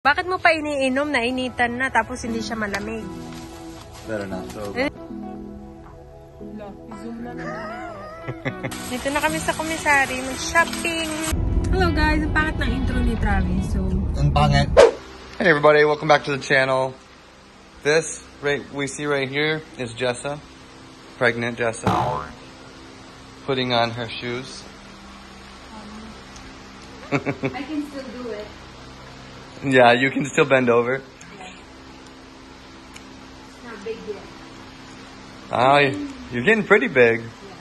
Bakit mo pa iniinom na initan na tapos hindi siya malamig? Better not. So, zoom na dito na kami sa Commissary mag-shopping. Hello guys, ang pangit ng intro ni Travis. So, ang pangit. Hey everybody, welcome back to the channel. This we see right here is Jessa, pregnant Jessa, putting on her shoes. I can still do it. Yeah, you can still bend over. Yeah. It's not big yet. You're getting pretty big. Yeah.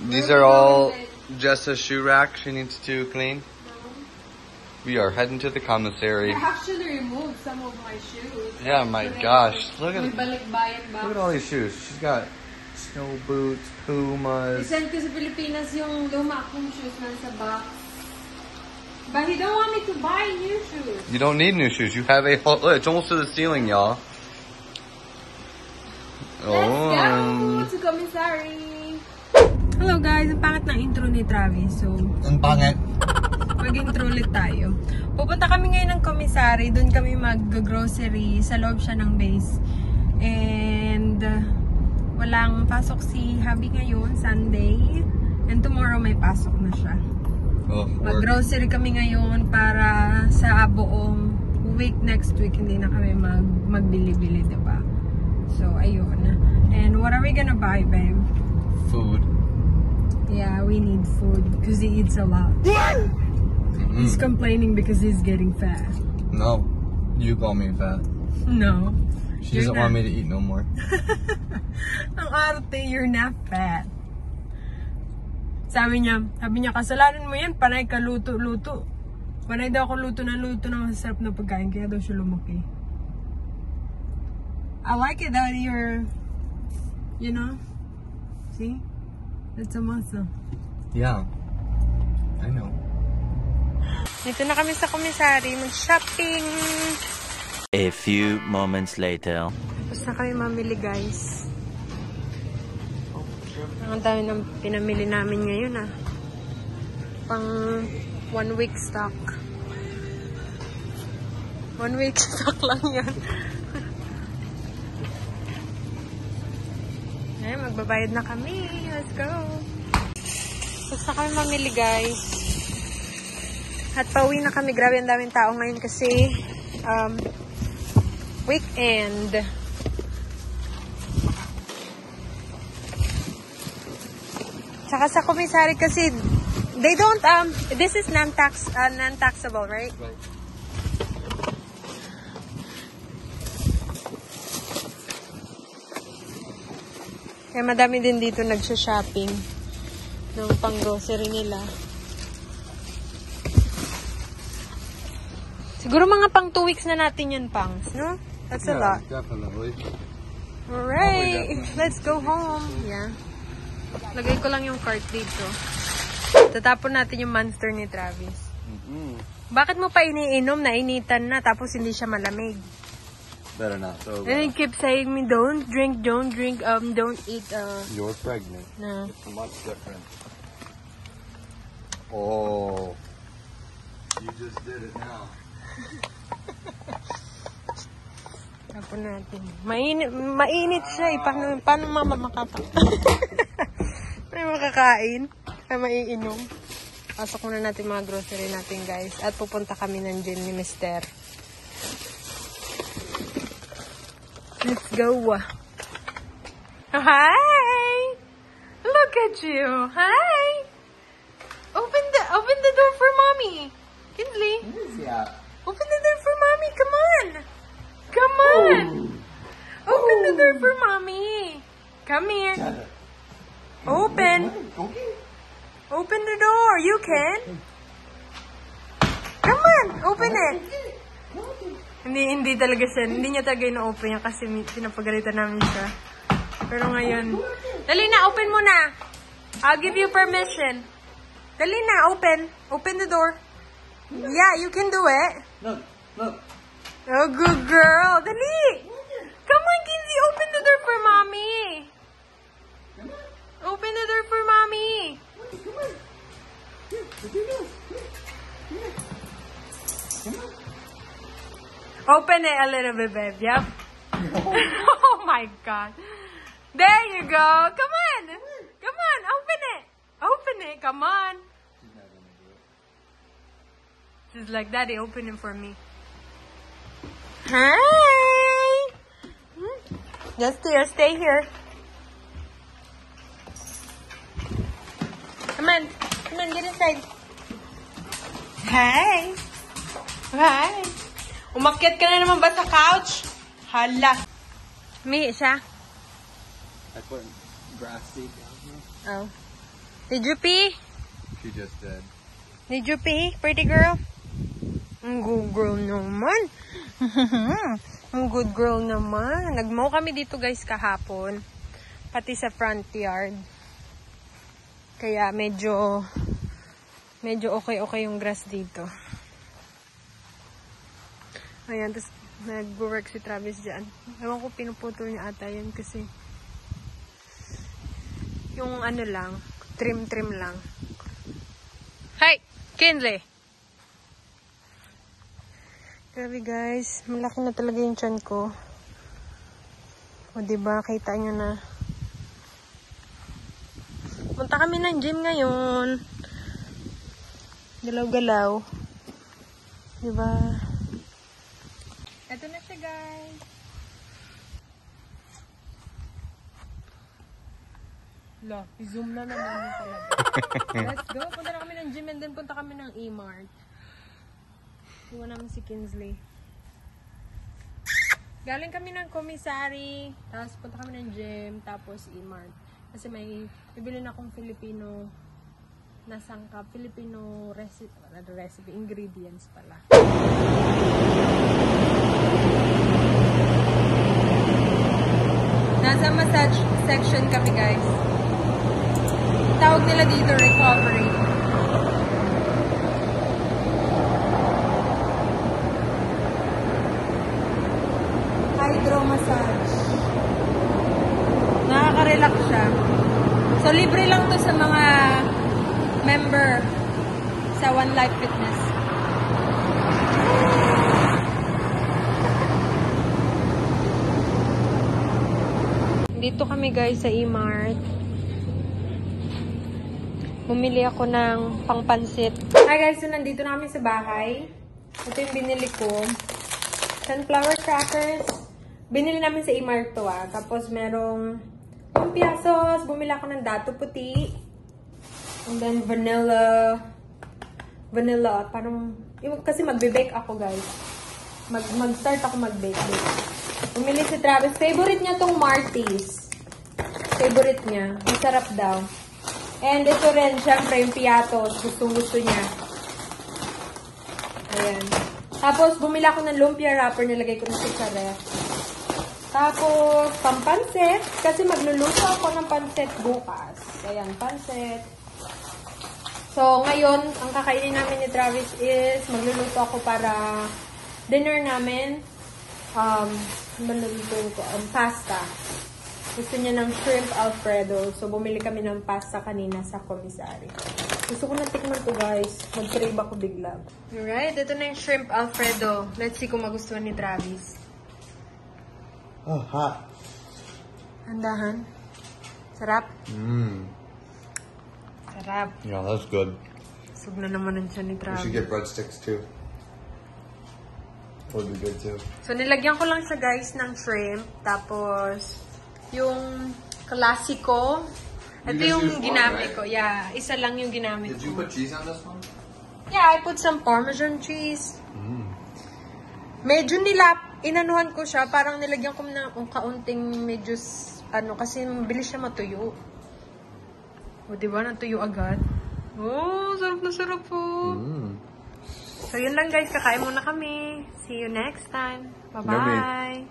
These are all Jessa's shoe rack she needs to clean. No. We are heading to the commissary. I actually removed some of my shoes. Yeah, my gosh. Look at all these shoes. She's got snow boots, Pumas. Isend ko sa Pilipinas yung luma kong shoes nasa box. But he don't want me to buy new shoes. You don't need new shoes. You have a whole... Look, it's almost to the ceiling, y'all. Let's go to Commissary. Hello guys, ang pangit ng intro ni Travis. So, ang pangit. mag-intro ulit tayo. Pupunta kami ngayon ng Commissary. Doon kami mag-grocery. Sa loob siya ng base. And walang pasok si Habi ngayon, Sunday. And tomorrow may pasok na siya. Mag-grocery kami ngayon para sa buong week next week hindi na kami magbili-bili, diba? So, ayun. And what are we gonna buy, babe? Food. Yeah, we need food because he eats a lot. He's complaining because he's getting fat. No, you call me fat. No. She doesn't want me to eat no more. Ang arte, you're not fat. Sabi niya, kasalanan mo yan, panay ka luto-luto. Panay daw ako luto ng masarap na pagkain, kaya daw siya lumaki. I like it that you're, you know, see? That's a muscle. Yeah, I know. Dito na kami sa Commissary, mag-shopping. A few moments later. Tapos na kami mamili, guys. Ang dami ng pinamili namin ngayon, pang 1 week stock. 1 week stock lang yan. Ay, magbabayad na kami. Let's go. Tapos na kami mamili, guys. At pauwi na kami. Grabe ang daming tao ngayon kasi weekend. Saka sa Commissary kasi they don't this is non-taxable, right? Right. Kaya madami din dito nagsha-shopping ng pang-grocery nila. Siguro mga pang 2 weeks na natin yan, pangs, no? That's a lot. Definitely. Alright, let's go home. Yeah. Lagay ko lang yung cart dito. Tatapon natin yung Monster ni Travis. Bakit mo pa iniinom na initan na tapos hindi siya malamig? Better not. So, And he keeps saying me, don't drink, don't eat. You're pregnant. No. It's much different. Oh. You just did it now. Tapon natin. Mainit siya eh. Paano mama may makakain na maiinom. Pasok muna natin mga grocery natin, guys. At pupunta kami ng gym ni Mr. Let's go. Hi! Look at you. Hi! Open the door for mommy. Kinsley. Yeah. Open the door for mommy. Come on. Come on. Oh. Open the door for mommy. Come here. Open. Open the door. You can. Come on. Open it. Hindi talaga siya. Hindi niya talaga ina-open yan kasi pinapagalitan namin siya. Pero ngayon. Dali na. Open mo na. I'll give you permission. Dali na. Open. Open the door. Yeah, you can do it. Look. Oh, good girl. Dali. Come on, Kinsey. Open the door for mommy. Open the door for mommy. Come on. Open it a little bit, babe. Yep. Oh my God. There you go. Come on. Come on. Open it. Open it. Come on. She's like, Daddy, open it for me. Hi. Just here. Stay here. Come on. Come on. Get inside. Hi. Hi. Umakyat ka na naman ba sa couch? Hala. Umihi siya. I put grass seed down here. Oh. Did you pee? She just did. Did you pee, pretty girl? Ang good girl naman. Ang good girl naman. Nagmow kami dito guys kahapon. Pati sa front yard. Kaya medyo okay yung grass dito. Ayan, tapos nag-work si Travis dyan. Ewan ko, pinuputol niya ata yan kasi yung ano lang, trim lang. Hey! Kinley! Grabe guys, malaki na talaga yung tiyan ko. O diba, kita nyo na. Punta kami ng gym ngayon. Galaw-galaw. Diba? Ito na siya, guys. La, i-zoom na naman niya talaga. Let's go. Punta na kami ng gym and then punta kami ng E-Mart. Iwan namin si Kinsley. Galing kami ng commissary. Tapos punta kami ng gym. Tapos E-Mart. Kasi may bibili na akong Filipino na sangkap. Filipino recipe. Ingredients pala. Nasa massage section kami guys. Tawag nila dito recovery. Hydro massage. Nakaka-relax siya. So libre lang to sa mga member sa One Life Fitness. Dito kami guys sa E-Mart. Bumili ako ng pangpansit. Hi guys, so nandito na kami sa bahay. Ito yung binili ko. Sunflower crackers. Binili namin sa E-Mart to ah. Tapos merong lumpia sauce. Bumili ako ng dato puti. And then vanilla. Vanilla. Parang, kasi magbe-bake ako guys. Mag-start ako mag-bake. Bumili si Travis. Favorite niya tong Marty's. Favorite niya. Masarap daw. And ito rin, syempre, yung piatos. Gustong-gusto niya. Ayan. Tapos, bumili ako ng lumpia wrapper. Nilagay ko na sa ref. Tapos, pampansit. Kasi magluluto ako ng pansit bukas. Ayan, pansit. So, ngayon, ang kakainin namin ni Travis is magluluto ako para dinner namin. Maluluto ko pasta. Gusto niya ng shrimp alfredo. So, bumili kami ng pasta kanina sa commissary. Gusto ko na tikman to guys. Mag-crave ako bigla. Alright, ito na yung shrimp alfredo. Let's see kung magustuhan ni Travis. Oh, hot. Handahan. Sarap. Sarap. Yeah, that's good. Sug na naman ang tiyan ni We Travis. should get breadsticks too. Would be good too. So, nilagyan ko lang siya guys ng shrimp. Tapos, yung klasiko. Ito You just yung used one, ginamit right? ko. Yeah, isa lang yung ginamit Did you ko. put cheese on this one? Yeah, I put some Parmesan cheese. Medyo inanuhan ko siya. Parang nilagyan ko ng kaunting medyo, kasi mabilis siya matuyo. O, diba? Natuyo agad. Oh, sarap na sarap po. So, yun lang guys. Kakain muna kami. See you next time. Bye-bye.